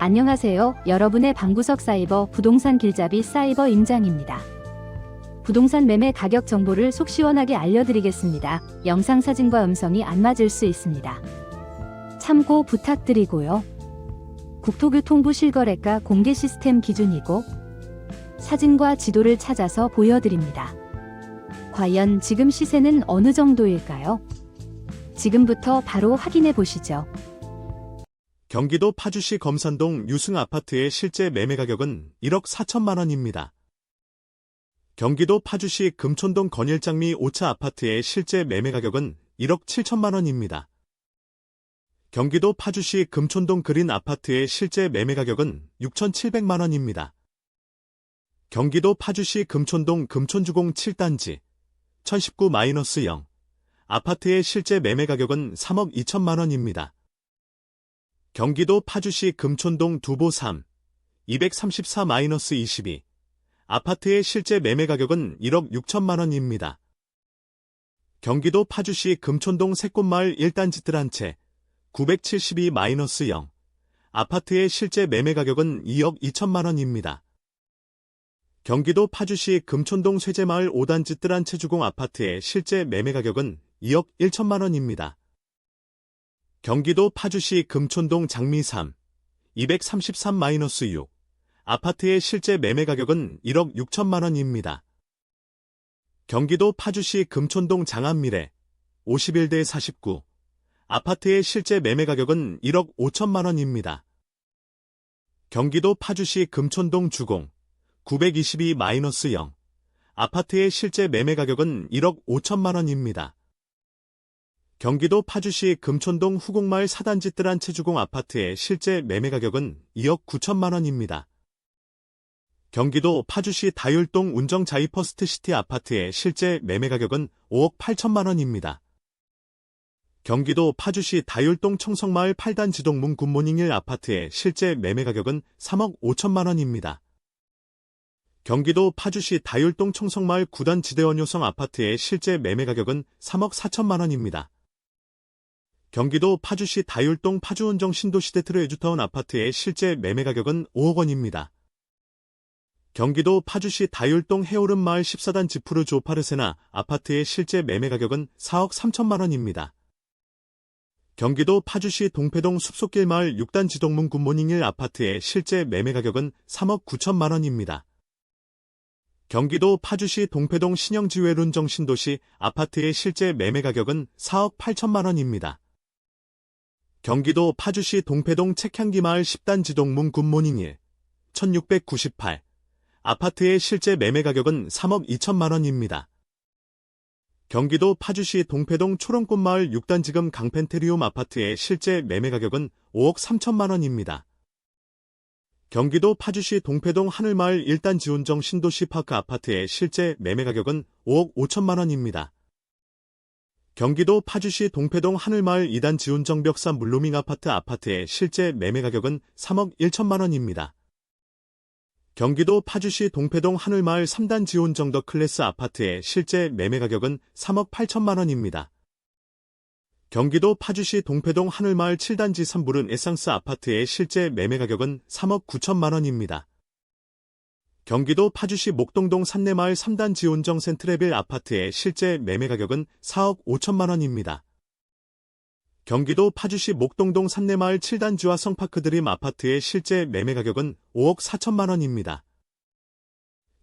안녕하세요. 여러분의 방구석 사이버 부동산 길잡이 사이버 임장입니다. 부동산 매매 가격 정보를 속 시원하게 알려드리겠습니다. 영상 사진과 음성이 안 맞을 수 있습니다. 참고 부탁드리고요. 국토교통부 실거래가 공개 시스템 기준이고 사진과 지도를 찾아서 보여드립니다. 과연 지금 시세는 어느 정도일까요? 지금부터 바로 확인해 보시죠. 경기도 파주시 검산동 유승 아파트의 실제 매매 가격은 1억 4천만 원입니다. 경기도 파주시 금촌동 건일장미 5차 아파트의 실제 매매 가격은 1억 7천만 원입니다. 경기도 파주시 금촌동 그린 아파트의 실제 매매 가격은 6,700만 원입니다. 경기도 파주시 금촌동 금촌주공 7단지 1019-0 아파트의 실제 매매 가격은 3억 2천만 원입니다. 경기도 파주시 금촌동 두보 3 234-22 아파트의 실제 매매 가격은 1억 6천만 원입니다. 경기도 파주시 금촌동 새꽃마을 1단지 뜰한채 972-0 아파트의 실제 매매 가격은 2억 2천만 원입니다. 경기도 파주시 금촌동 쇠제마을 5단지 뜰한채 주공 아파트의 실제 매매 가격은 2억 1천만 원입니다. 경기도 파주시 금촌동 장미 3 233-6 아파트의 실제 매매 가격은 1억 6천만 원입니다. 경기도 파주시 금촌동 장안미래 51-49 아파트의 실제 매매 가격은 1억 5천만 원입니다. 경기도 파주시 금촌동 주공 922-0 아파트의 실제 매매 가격은 1억 5천만 원입니다. 경기도 파주시 금촌동 후곡마을 4단지 뜰한채 주공 아파트의 실제 매매 가격은 2억 9천만 원입니다. 경기도 파주시 다율동 운정 자이퍼스트시티 아파트의 실제 매매 가격은 5억 8천만 원입니다. 경기도 파주시 다율동 청성마을 8단지 동문 굿모닝 1 아파트의 실제 매매 가격은 3억 5천만 원입니다. 경기도 파주시 다율동 청성마을 9단 지대원효성 아파트의 실제 매매 가격은 3억 4천만 원입니다. 경기도 파주시 다율동 파주운정 신도시대 트로에주타운 아파트의 실제 매매 가격은 5억 원입니다. 경기도 파주시 다율동 해오름마을 14단 지푸르 조파르세나 아파트의 실제 매매 가격은 4억 3천만 원입니다. 경기도 파주시 동패동 숲속길마을 6단 지동문 굿모닝 1 아파트의 실제 매매 가격은 3억 9천만 원입니다. 경기도 파주시 동패동 신영지회룬정 신도시 아파트의 실제 매매 가격은 4억 8천만 원입니다. 경기도 파주시 동패동 책향기마을 10단 지동문 굿모닝 1 1698 아파트의 실제 매매 가격은 3억 2천만 원입니다. 경기도 파주시 동패동 초롱꽃마을 6단 지금 강펜테리움 아파트의 실제 매매 가격은 5억 3천만 원입니다. 경기도 파주시 동패동 하늘마을 1단 지운정 신도시 파크 아파트의 실제 매매 가격은 5억 5천만 원입니다. 경기도 파주시 동패동 하늘마을 2단 지운정 벽산 물로밍 아파트의 실제 매매 가격은 3억 1천만 원입니다. 경기도 파주시 동패동 하늘마을 3단 지운정 더 클래스 아파트의 실제 매매 가격은 3억 8천만 원입니다. 경기도 파주시 동패동 하늘마을 7단지 3부른 에상스 아파트의 실제 매매 가격은 3억 9천만 원입니다. 경기도 파주시 목동동 산내마을 3단 지운정 센트레빌 아파트의 실제 매매 가격은 4억 5천만 원입니다. 경기도 파주시 목동동 산내마을 7단 지와 성파크드림 아파트의 실제 매매 가격은 5억 4천만 원입니다.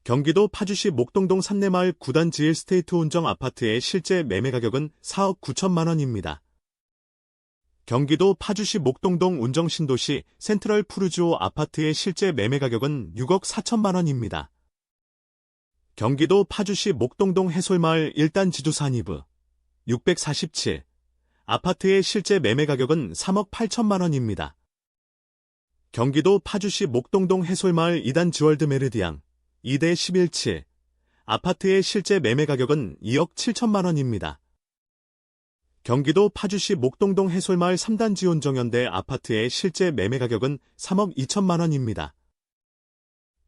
경기도 파주시 목동동 산내마을 9단 지일 스테이트 운정 아파트의 실제 매매 가격은 4억 9천만 원입니다. 경기도 파주시 목동동 운정신도시 센트럴 푸르주오 아파트의 실제 매매 가격은 6억 4천만 원입니다. 경기도 파주시 목동동 해솔마을 1단 지두산이브 647 아파트의 실제 매매 가격은 3억 8천만 원입니다. 경기도 파주시 목동동 해솔마을 2단 지월드 메르디앙 2-117 아파트의 실제 매매 가격은 2억 7천만 원입니다. 경기도 파주시 목동동 해솔마을 3단 지온정현대 아파트의 실제 매매 가격은 3억 2천만 원입니다.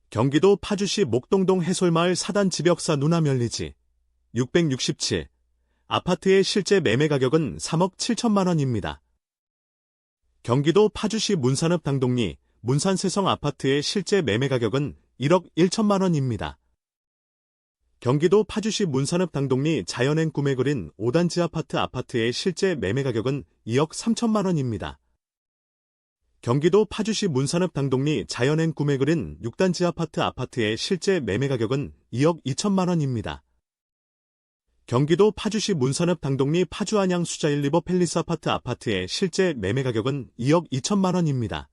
경기도 파주시 목동동 해솔마을 4단 지벽사 누나멸리지 667 아파트의 실제 매매 가격은 3억 7천만 원입니다. 경기도 파주시 문산읍 당동리 문산세성 아파트의 실제 매매 가격은 1억 1천만 원입니다. 경기도 파주시 문산읍 당동리 자연행 꿈에 그린 5단지 아파트의 실제 매매 가격은 2억 3천만 원입니다. 경기도 파주시 문산읍 당동리 자연행 꿈에 그린 6단지 아파트의 실제 매매 가격은 2억 2천만 원입니다. 경기도 파주시 문산읍 당동리 파주안양 수자일 리버 팰리스 아파트의 실제 매매 가격은 2억 2천만 원입니다.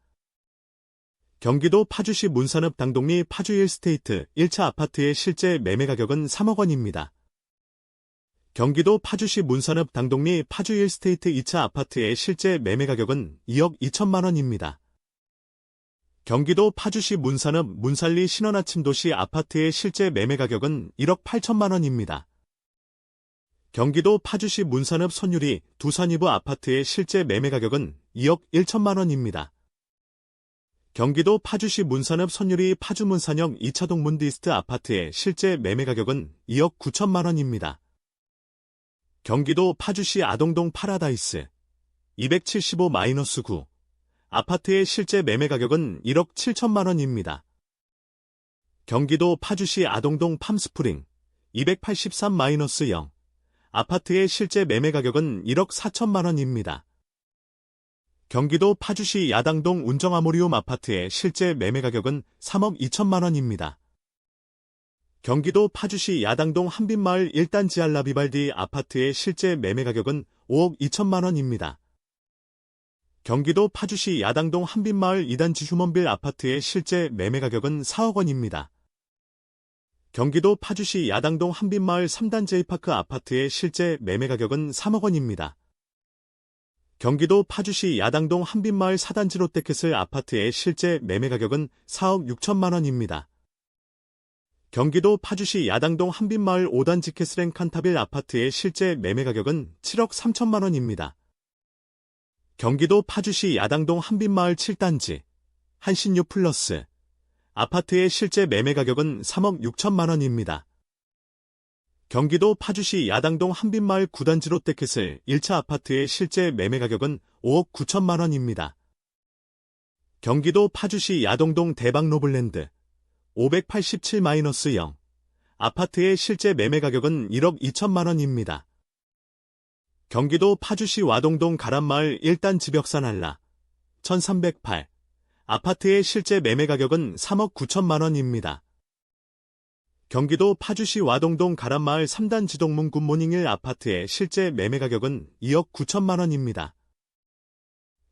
경기도 파주시 문산읍 당동리 파주 1스테이트 1차 아파트의 실제 매매 가격은 3억 원입니다. 경기도 파주시 문산읍 당동리 파주 1스테이트 2차 아파트의 실제 매매 가격은 2억 2천만 원입니다. 경기도 파주시 문산읍 문살리 신원아침도시 아파트의 실제 매매 가격은 1억 8천만 원입니다. 경기도 파주시 문산읍 선유리 두산이브 아파트의 실제 매매 가격은 2억 1천만 원입니다. 경기도 파주시 문산읍 선유리 파주 문산역 2차동 문디스트 아파트의 실제 매매 가격은 2억 9천만 원입니다. 경기도 파주시 아동동 파라다이스 275-9 아파트의 실제 매매 가격은 1억 7천만 원입니다. 경기도 파주시 아동동 팜스프링 283-0 아파트의 실제 매매 가격은 1억 4천만 원입니다. 경기도 파주시 야당동 운정아모리움 아파트의 실제 매매 가격은 3억 2천만 원입니다. 경기도 파주시 야당동 한빛마을 1단지 알라비발디 아파트의 실제 매매 가격은 5억 2천만 원입니다. 경기도 파주시 야당동 한빛마을 2단지 휴먼빌 아파트의 실제 매매 가격은 4억 원입니다. 경기도 파주시 야당동 한빛마을 3단지 A파크 아파트의 실제 매매 가격은 3억 원입니다. 경기도 파주시 야당동 한빛마을 4단지 롯데캐슬 아파트의 실제 매매 가격은 4억 6천만 원입니다. 경기도 파주시 야당동 한빛마을 5단지 캐슬앤 칸타빌 아파트의 실제 매매 가격은 7억 3천만 원입니다. 경기도 파주시 야당동 한빛마을 7단지 한신유 플러스 아파트의 실제 매매 가격은 3억 6천만 원입니다. 경기도 파주시 야당동 한빛마을 9단지 롯데캐슬 1차 아파트의 실제 매매 가격은 5억 9천만 원입니다. 경기도 파주시 야동동 대박노블랜드 587-0 아파트의 실제 매매 가격은 1억 2천만 원입니다. 경기도 파주시 와동동 가람마을 1단 지벽산 한라 1308 아파트의 실제 매매 가격은 3억 9천만 원입니다. 경기도 파주시 와동동 가람마을 3단 지동문 굿모닝 1 아파트의 실제 매매 가격은 2억 9천만 원입니다.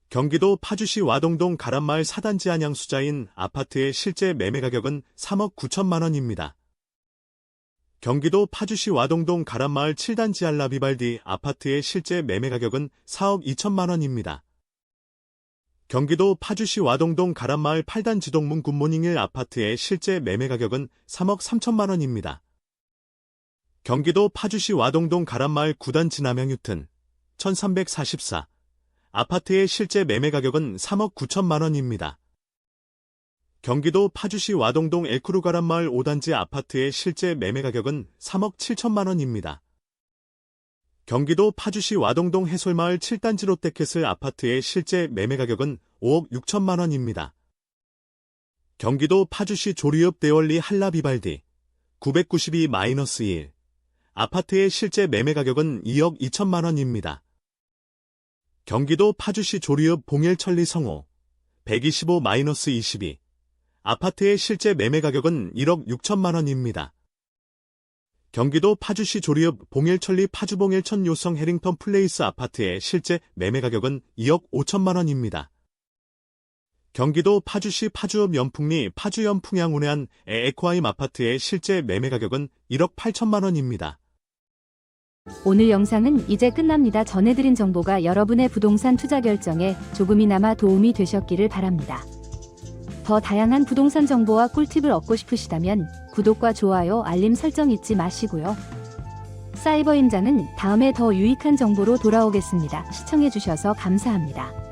경기도 파주시 와동동 가람마을 4단지 안양수자인 아파트의 실제 매매 가격은 3억 9천만 원입니다. 경기도 파주시 와동동 가람마을 7단지 알라비발디 아파트의 실제 매매 가격은 4억 2천만 원입니다. 경기도 파주시 와동동 가람마을 8단 지동문 굿모닝 1 아파트의 실제 매매 가격은 3억 3천만 원입니다. 경기도 파주시 와동동 가람마을 9단 지남양 유튼 1344 아파트의 실제 매매 가격은 3억 9천만 원입니다. 경기도 파주시 와동동 엘크루 가람마을 5단지 아파트의 실제 매매 가격은 3억 7천만 원입니다. 경기도 파주시 와동동 해솔마을 7단지 롯데캐슬 아파트의 실제 매매 가격은 5억 6천만 원입니다. 경기도 파주시 조리읍 대월리 한라비발디 992-1 아파트의 실제 매매 가격은 2억 2천만 원입니다. 경기도 파주시 조리읍 봉일천리 성호 125-22 아파트의 실제 매매 가격은 1억 6천만 원입니다. 경기도 파주시 조리읍 봉일천리 파주봉일천 요성 해링턴 플레이스 아파트의 실제 매매 가격은 2억 5천만 원입니다. 경기도 파주시 파주읍 연풍리 파주연풍양 운해안 에코아임 아파트의 실제 매매 가격은 1억 8천만 원입니다. 오늘 영상은 이제 끝납니다. 전해드린 정보가 여러분의 부동산 투자 결정에 조금이나마 도움이 되셨기를 바랍니다. 더 다양한 부동산 정보와 꿀팁을 얻고 싶으시다면 구독과 좋아요, 알림 설정 잊지 마시고요. 사이버 임장은 다음에 더 유익한 정보로 돌아오겠습니다. 시청해주셔서 감사합니다.